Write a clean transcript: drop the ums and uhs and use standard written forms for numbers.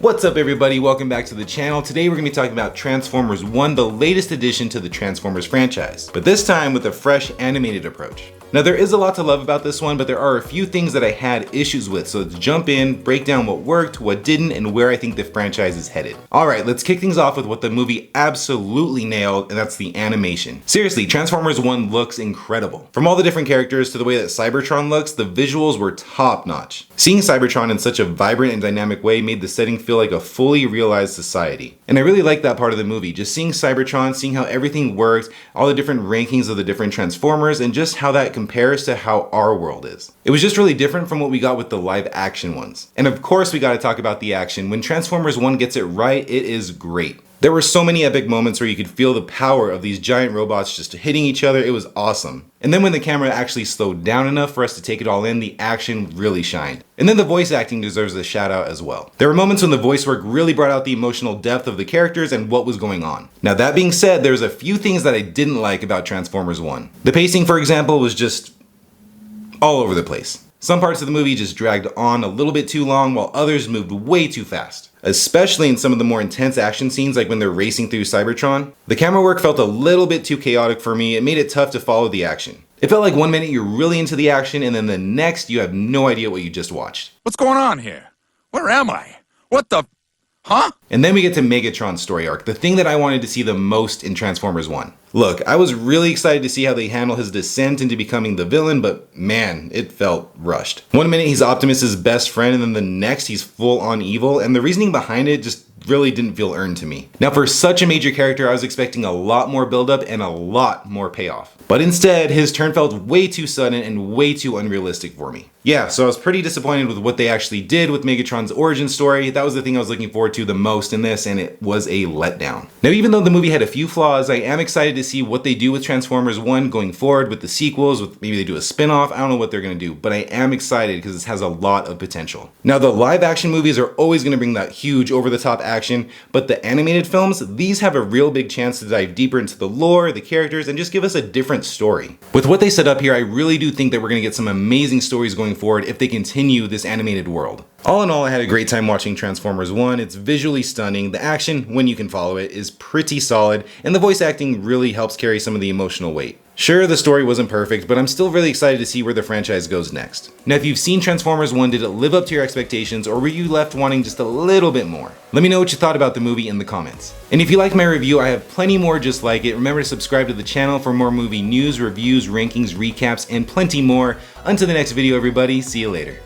What's up everybody, welcome back to the channel. Today we're going to be talking about Transformers 1, the latest addition to the Transformers franchise, but this time with a fresh animated approach. Now there is a lot to love about this one, but there are a few things that I had issues with, so let's jump in, break down what worked, what didn't, and where I think the franchise is headed. Alright, let's kick things off with what the movie absolutely nailed, and that's the animation. Seriously, Transformers 1 looks incredible. From all the different characters to the way that Cybertron looks, the visuals were top notch. Seeing Cybertron in such a vibrant and dynamic way made the setting feel like a fully realized society. And I really liked that part of the movie, just seeing Cybertron, seeing how everything worked, all the different rankings of the different Transformers, and just how that compares to how our world is. It was just really different from what we got with the live action ones. And of course we gotta talk about the action. When Transformers 1 gets it right, it is great. There were so many epic moments where you could feel the power of these giant robots just hitting each other. It was awesome. And then when the camera actually slowed down enough for us to take it all in, the action really shined. And then the voice acting deserves a shout out as well. There were moments when the voice work really brought out the emotional depth of the characters and what was going on. Now that being said, there's a few things that I didn't like about Transformers 1. The pacing, for example, was just all over the place. Some parts of the movie just dragged on a little bit too long while others moved way too fast. Especially in some of the more intense action scenes like when they're racing through Cybertron. The camera work felt a little bit too chaotic for me. It made it tough to follow the action. It felt like 1 minute you're really into the action and then the next you have no idea what you just watched. What's going on here? Where am I? What the... Huh? And then we get to Megatron's story arc, the thing that I wanted to see the most in Transformers 1. Look, I was really excited to see how they handle his descent into becoming the villain, but man, it felt rushed. 1 minute he's Optimus's best friend and then the next he's full on evil, and the reasoning behind it just really didn't feel earned to me. Now for such a major character, I was expecting a lot more buildup and a lot more payoff. But instead, his turn felt way too sudden and way too unrealistic for me. Yeah, so I was pretty disappointed with what they actually did with Megatron's origin story. That was the thing I was looking forward to the most in this, and it was a letdown. Now even though the movie had a few flaws, I am excited to see what they do with Transformers 1 going forward with the sequels, with maybe they do a spin-off. I don't know what they're gonna do, but I am excited because this has a lot of potential. Now the live action movies are always gonna bring that huge over-the-top action, but the animated films, these have a real big chance to dive deeper into the lore, the characters, and just give us a different story. With what they set up here, I really do think that we're gonna get some amazing stories going forward if they continue this animated world. All in all, I had a great time watching Transformers 1. It's visually stunning, the action, when you can follow it, is pretty solid, and the voice acting really helps carry some of the emotional weight. Sure, the story wasn't perfect, but I'm still really excited to see where the franchise goes next. Now if you've seen Transformers 1, did it live up to your expectations, or were you left wanting just a little bit more? Let me know what you thought about the movie in the comments. And if you like my review, I have plenty more just like it. Remember to subscribe to the channel for more movie news, reviews, rankings, recaps, and plenty more. Until the next video everybody, see you later.